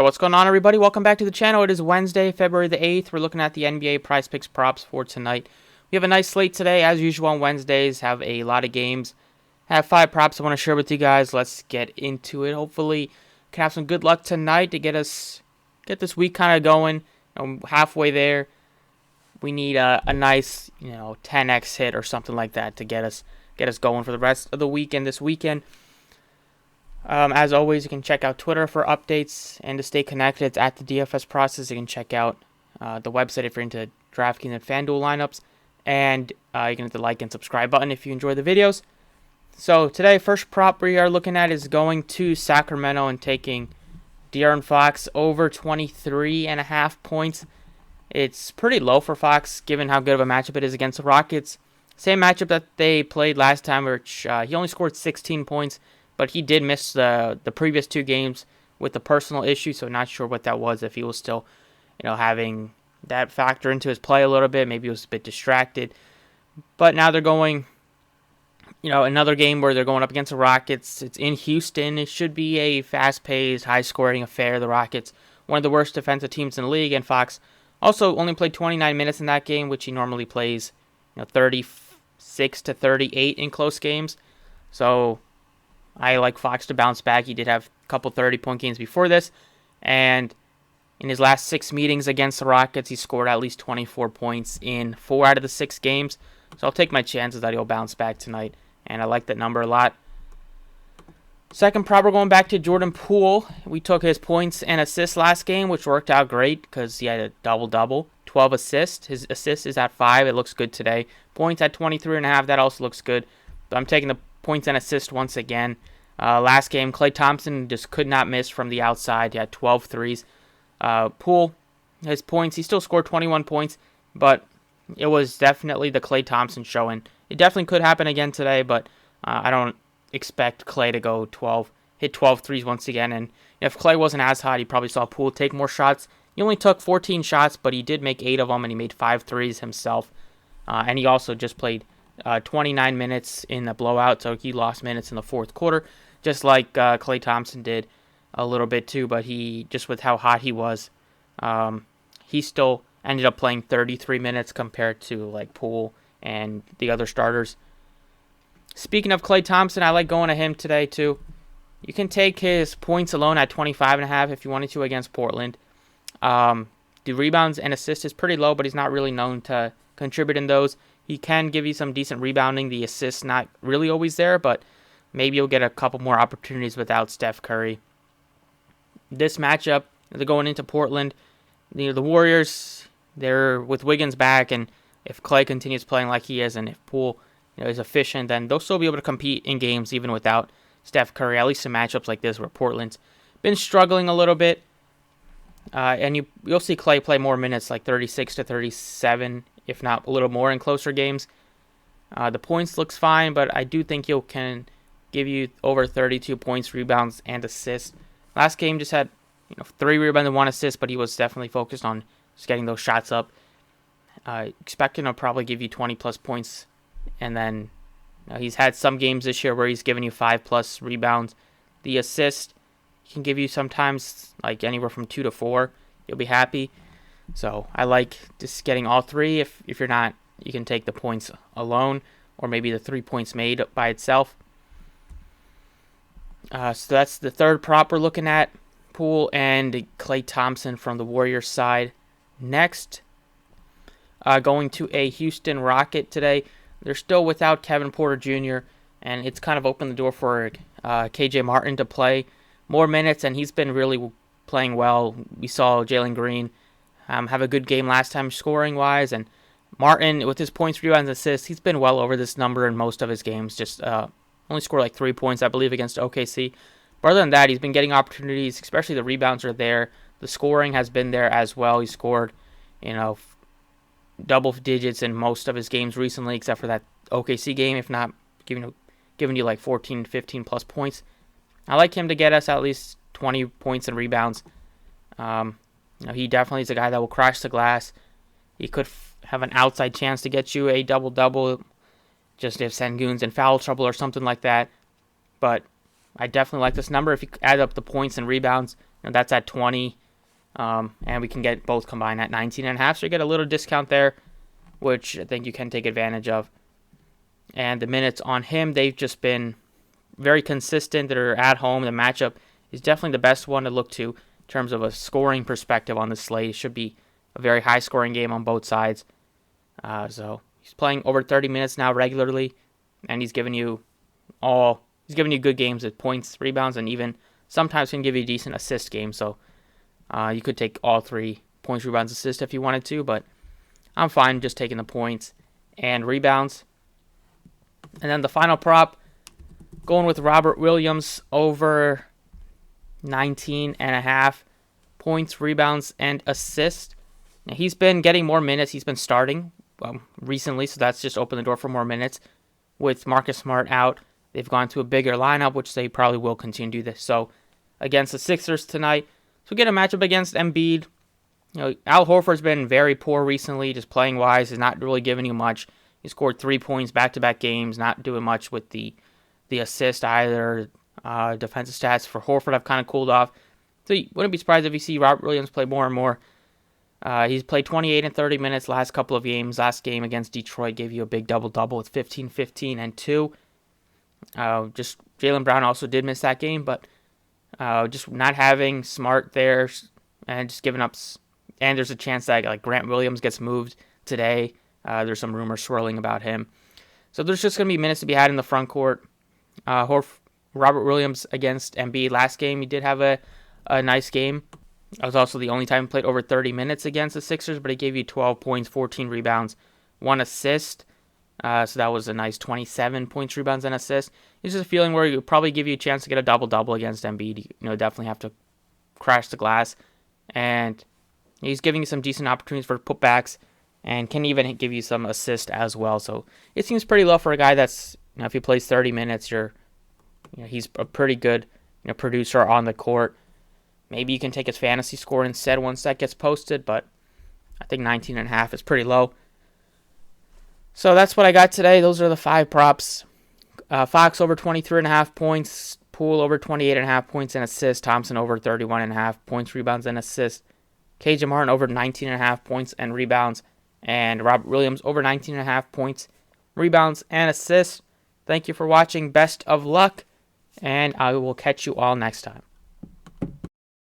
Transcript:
What's going on, everybody? Welcome back to the channel. It is Wednesday, February the 8th. We're looking at the NBA Prizepicks props for tonight. We have a nice slate today. As usual on Wednesdays, have a lot of games. Have 5 props I want to share with you guys. Let's get into it. Hopefully, can have some good luck tonight to get this week kind of going. Halfway there. We need a nice, 10x hit or something like that to get us going for the rest of the weekend this weekend. As always, you can check out Twitter for updates and to stay connected. It's at the DFS process. You can check out the website if you're into DraftKings and FanDuel lineups. And you can hit the like and subscribe button if you enjoy the videos. So today, first prop we are looking at is going to Sacramento and taking De'Aaron Fox over 23.5 points. It's pretty low for Fox given how good of a matchup it is against the Rockets. Same matchup that they played last time, which he only scored 16 points. But he did miss the previous 2 games with a personal issue, so not sure what that was, if he was still, having that factor into his play a little bit. Maybe he was a bit distracted. But now they're going, another game where they're going up against the Rockets. It's in Houston. It should be a fast-paced, high-scoring affair. The Rockets, one of the worst defensive teams in the league, and Fox also only played 29 minutes in that game, which he normally plays, 36 to 38 in close games. So I like Fox to bounce back. He did have a couple 30-point games before this. And in his last 6 meetings against the Rockets, he scored at least 24 points in 4 out of the 6 games. So I'll take my chances that he'll bounce back tonight. And I like that number a lot. Second prop, we're going back to Jordan Poole. We took his points and assists last game, which worked out great because he had a double-double. 12 assists. His assist is at 5. It looks good today. Points at 23.5. That also looks good. But I'm taking the points and assists once again. Last game, Klay Thompson just could not miss from the outside. He had 12 threes. Poole, his points, he still scored 21 points, but it was definitely the Klay Thompson show, and it definitely could happen again today, but I don't expect Klay to hit 12 threes once again, and if Klay wasn't as hot, he probably saw Poole take more shots. He only took 14 shots, but he did make 8 of them, and he made 5 threes himself, and he also just played 29 minutes in the blowout, so he lost minutes in the fourth quarter, just like Klay Thompson did a little bit too, but he, just with how hot he was, he still ended up playing 33 minutes compared to like Poole and the other starters. Speaking of Klay Thompson, I like going to him today too. You can take his points alone at 25.5 if you wanted to against Portland. The rebounds and assists is pretty low, but he's not really known to contribute in those. He can give you some decent rebounding. The assists not really always there, but maybe you'll get a couple more opportunities without Steph Curry. This matchup, they're going into Portland. The Warriors, they're with Wiggins back, and if Klay continues playing like he is, and if Poole is efficient, then they'll still be able to compete in games even without Steph Curry, at least in matchups like this where Portland's been struggling a little bit. And you'll see Klay play more minutes, like 36 to 37, if not a little more in closer games. The points looks fine, but I do think he can give you over 32 points, rebounds, and assists. Last game just had 3 rebounds and 1 assist, but he was definitely focused on just getting those shots up. Expecting to probably give you 20-plus points. And then he's had some games this year where he's given you 5-plus rebounds. The assist can give you sometimes like anywhere from 2 to 4. You'll be happy. So I like just getting all 3. If you're not, you can take the points alone or maybe the 3 points made by itself. So that's the third prop we're looking at. Poole and Klay Thompson from the Warriors side. Next, going to a Houston Rocket today. They're still without Kevin Porter Jr., and it's kind of opened the door for KJ Martin to play more minutes, and he's been really playing well. We saw Jalen Green have a good game last time scoring-wise, and Martin, with his points, rebounds, and assists, he's been well over this number in most of his games. Just only scored like 3 points, I believe, against OKC. But other than that, he's been getting opportunities, especially the rebounds are there. The scoring has been there as well. He scored, double digits in most of his games recently, except for that OKC game, if not giving you like 14, 15 plus points. I like him to get us at least 20 points and rebounds. He definitely is a guy that will crash the glass. He could have an outside chance to get you a double-double, just if Sengun's in foul trouble or something like that. But I definitely like this number. If you add up the points and rebounds, And that's at 20. And we can get both combined at 19.5. So you get a little discount there, which I think you can take advantage of. And the minutes on him, they've just been very consistent. They're at home. The matchup is definitely the best one to look to in terms of a scoring perspective on the slate. It should be a very high-scoring game on both sides. So he's playing over 30 minutes now regularly, and he's giving you good games with points, rebounds, and even sometimes can give you a decent assist game. So you could take all 3 points, rebounds, assists if you wanted to, but I'm fine just taking the points and rebounds. And then the final prop, going with Robert Williams over 19.5 points, rebounds, and assists. Now, he's been getting more minutes. He's been starting recently, so that's just opened the door for more minutes. With Marcus Smart out, they've gone to a bigger lineup, which they probably will continue to do this. So against the Sixers tonight, so we get a matchup against Embiid. Al Horford's been very poor recently, just playing wise. He's not really giving you much. He scored 3 points back-to-back games, not doing much with the assist either. Defensive stats for Horford have kind of cooled off. So you wouldn't be surprised if you see Robert Williams play more and more. He's played 28 and 30 minutes last couple of games. Last game against Detroit gave you a big double-double with 15, 15, and 2. Just Jaylen Brown also did miss that game, but just not having Smart there and just giving up. And there's a chance that like Grant Williams gets moved today. There's some rumors swirling about him. So there's just going to be minutes to be had in the front court. Robert Williams against Embiid last game, he did have a nice game. That was also the only time he played over 30 minutes against the Sixers, but he gave you 12 points, 14 rebounds, 1 assist. So that was a nice 27 points, rebounds, and assists. It's just a feeling where he'll probably give you a chance to get a double-double against Embiid. Definitely have to crash the glass. And he's giving you some decent opportunities for putbacks and can even give you some assist as well. So it seems pretty low for a guy that's, if he plays 30 minutes, he's a pretty good producer on the court. Maybe you can take his fantasy score instead once that gets posted, but I think 19.5 is pretty low. So that's what I got today. Those are the 5 props. Fox over 23.5 points. Poole over 28.5 points and assists. Thompson over 31.5 points, rebounds, and assists. KJ Martin over 19.5 points and rebounds. And Robert Williams over 19.5 points, rebounds, and assists. Thank you for watching. Best of luck. And I will catch you all next time.